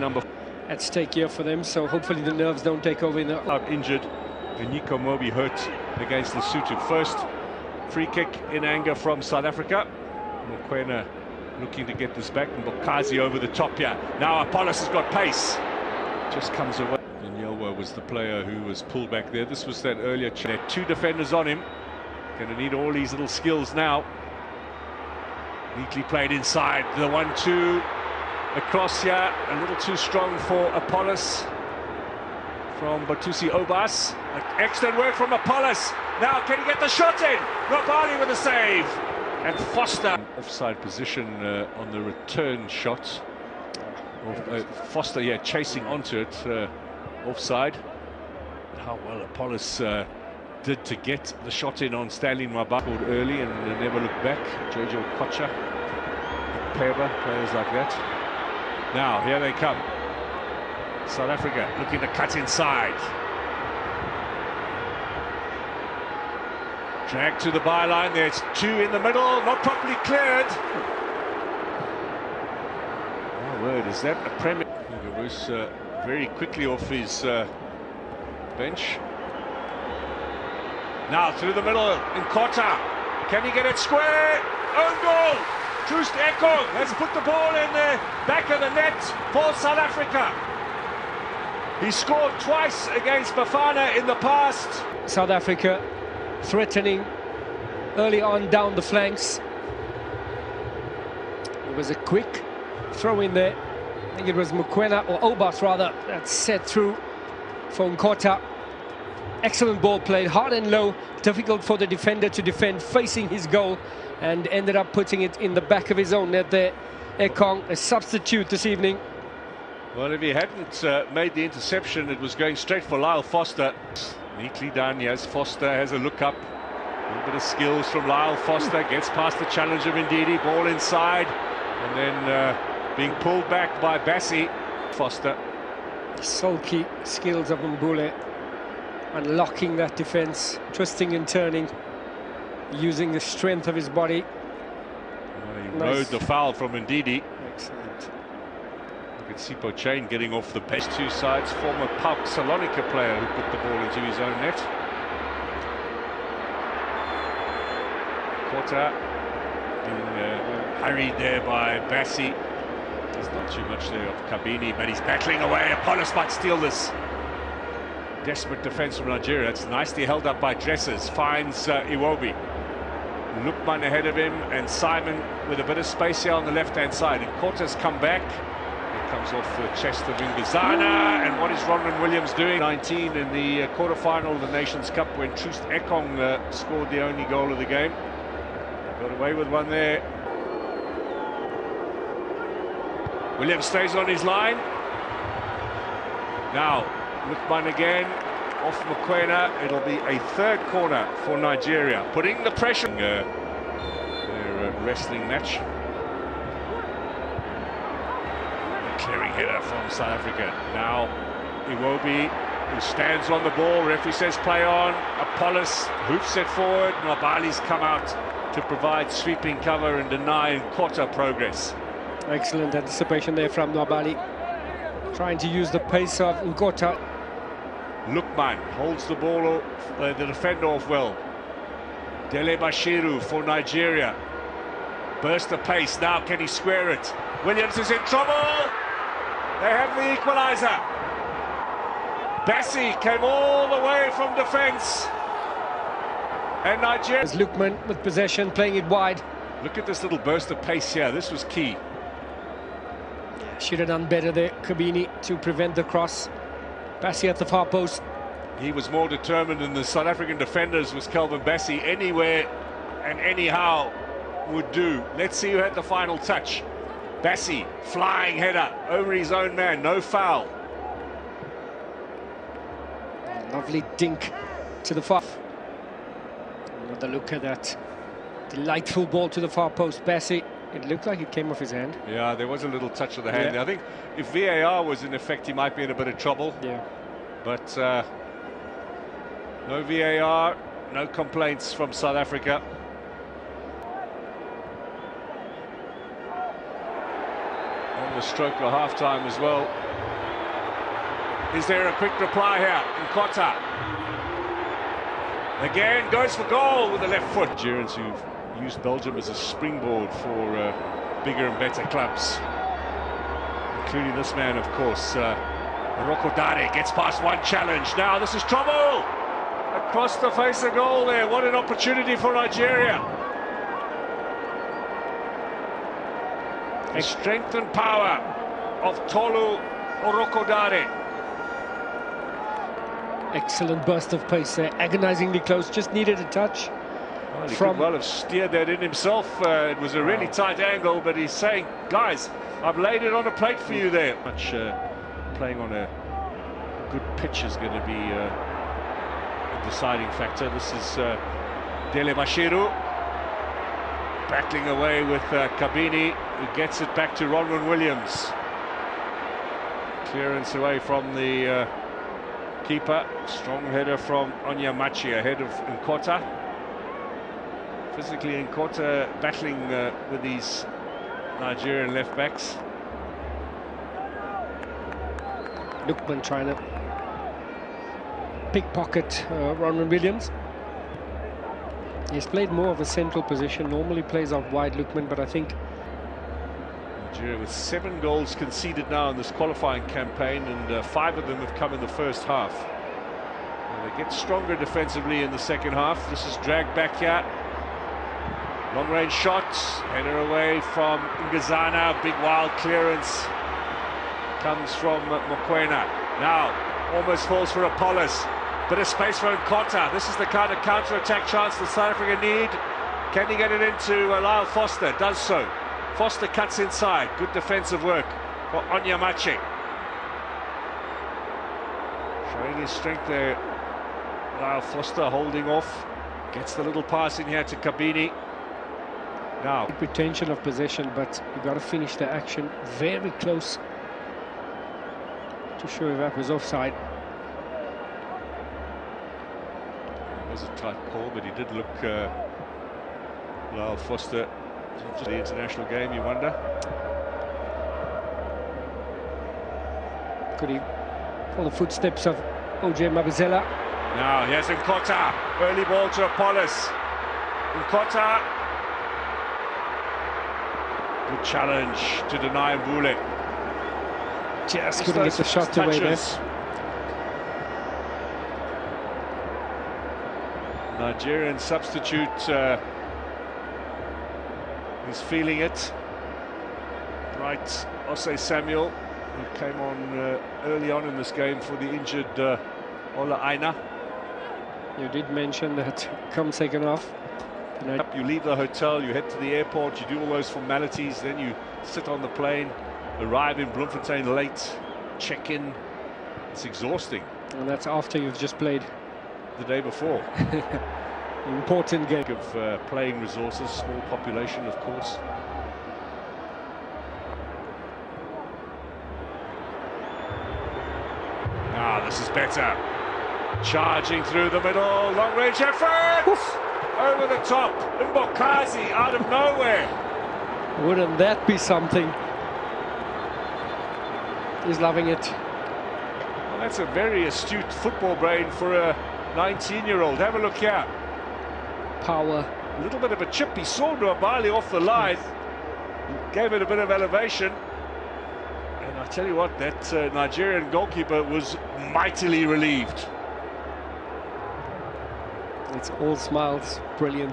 Number at stake here for them, so hopefully the nerves don't take over in the... injured, and Nico Mobi hurt against Lesotho. First free kick in anger from South Africa. Mokoena looking to get this back, and Bokazi over the top here. Now Apollos has got pace. Just comes away. Nyelwa was the player who was pulled back there. This was that earlier. There are two defenders on him. Going to need all these little skills now. Neatly played inside. The 1-2 across here. A little too strong for Apollos from Batusi Obas. Excellent work from Apollos. Now can he get the shot in? Nobali with a save. And Foster. Offside position on the return shot. Foster, yeah, chasing onto it. Offside. How well Apollos did to get the shot in on Stanley Nwabali early and never looked back. Jojo Kocha, Peba, players like that. Now, here they come. South Africa looking to cut inside. Drag to the byline, there's two in the middle, not properly cleared. Oh, word, is that a Premier? Gavus very quickly off his bench. Now through the middle, in Kota. Can he get it square? Own goal! Troost Ekong has put the ball in the back of the net for South Africa. He scored twice against Bafana in the past. South Africa threatening early on down the flanks. It was a quick throw in there. I think it was Mokoena, or Obas rather, that set through for Nkota. Excellent ball played, hard and low, difficult for the defender to defend, facing his goal, and ended up putting it in the back of his own net there. Ekong, a substitute this evening. Well, if he hadn't made the interception, it was going straight for Lyle Foster. Neatly done, yes. Foster has a look up. A little bit of skills from Lyle Foster, gets past the challenge of Ndidi, ball inside, and then being pulled back by Bassi. Foster. Sulky skills of Mbule, unlocking that defence, twisting and turning, using the strength of his body. Well, he rode the foul from Ndidi. Excellent. Look at Sipho Chain getting off the bench. Two sides, former PAOK Salonika player who put the ball into his own net. Kota being hurried there by Bassi. There's not too much there of Kabini, but he's battling away. Apollos might steal this. Desperate defence from Nigeria. It's nicely held up by Dressers. Finds Iwobi. Lukman ahead of him, and Simon with a bit of space here on the left-hand side. And Kota's come back. It comes off the chest of Ngizana. And what is Ronwen Williams doing? 19 in the quarter-final of the Nations Cup when Troost Ekong scored the only goal of the game. Got away with one there. Williams stays on his line. Now, Lukman again, off Mokoena. It'll be a third corner for Nigeria, putting the pressure. Their wrestling match. Clearing header from South Africa. Now, Iwobi, who stands on the ball. Referee says play on. Apollos hoofs it forward. Nwabali's come out to provide sweeping cover and deny Nkota progress. Excellent anticipation there from Nwabali, trying to use the pace of Nkota. Lukman holds the ball, the defender off well. Dele Bashiru for Nigeria. Burst of pace, now can he square it? Williams is in trouble! They have the equaliser. Bassi came all the way from defence. And Nigeria... As Lukman with possession, playing it wide. Look at this little burst of pace here, this was key. Should have done better there, Kabini, to prevent the cross. Bassi at the far post. He was more determined than the South African defenders, was Calvin Bassi. Anywhere and anyhow would do. Let's see who had the final touch. Bassi, flying header over his own man, no foul. Lovely dink to the far. Another look at that delightful ball to the far post. Bassi, it looked like it came off his hand. Yeah, there was a little touch of the hand. Yeah. I think if VAR was in effect, he might be in a bit of trouble. Yeah. But no VAR, no complaints from South Africa. On the a stroke of half-time as well. Is there a quick reply here? Nkota again goes for goal with the left foot. Nigerians who've used Belgium as a springboard for bigger and better clubs, including this man, of course. Rokodare gets past one challenge. Now this is trouble across the face of goal there. What an opportunity for Nigeria. The strength and power of Tolu Rokodare. Excellent burst of pace there, agonizingly close, just needed a touch. Well, he could well have steered that in himself. It was a really tight angle, but he's saying, guys, I've laid it on a plate for you there. Much playing on a good pitch is going to be a deciding factor. This is Dele Bashiru battling away with Kabini, who gets it back to Ronwen Williams. Clearance away from the keeper. Strong header from Onyemachi ahead of Nkota. Physically, Nkota battling with these Nigerian left backs. Lookman trying to pickpocket Ronwen Williams. He's played more of a central position, normally plays out wide, Lookman, but I think Nigeria with 7 goals conceded now in this qualifying campaign, and 5 of them have come in the first half. And they get stronger defensively in the second half. This is dragged back here. Long-range shot, header away from Ngazana. Big wild clearance comes from Mokoena. Now almost falls for Apollos. Bit of space for Nkota. This is the kind of counter-attack chance that South Africa need. Can he get it into Lyle Foster? Does so. Foster cuts inside. Good defensive work for Onyemachi. Showing his strength there. Lyle Foster holding off. Gets the little pass in here to Kabini. Now retention of possession, but you got to finish the action very close to show if that was offside. It was a tight call, but he did look Lyle Foster. The international game, you wonder. Could he follow the footsteps of OJ Mabizela? Now here's Nkota. Early ball to Apollos. Nkota. Good challenge to deny Mbule. Just couldn't get the shot away there. Nigerian substitute is feeling it. Right, Osei Samuel, who came on early on in this game for the injured Ola Aina. You did mention that come second half. You leave the hotel, you head to the airport, you do all those formalities, then you sit on the plane, arrive in Bloemfontein late, check in. It's exhausting. And that's after you've just played the day before. Important game. Of playing resources, small population, of course. Ah, this is better. Charging through the middle, long-range effort! Oof. Over the top, Mbokazi out of nowhere. Wouldn't that be something? He's loving it. Well, that's a very astute football brain for a 19-year-old. Have a look here. Power. A little bit of a chip. He saw Nwabali off the line. Gave it a bit of elevation. And I tell you what, that Nigerian goalkeeper was mightily relieved. It's all smiles. Brilliant.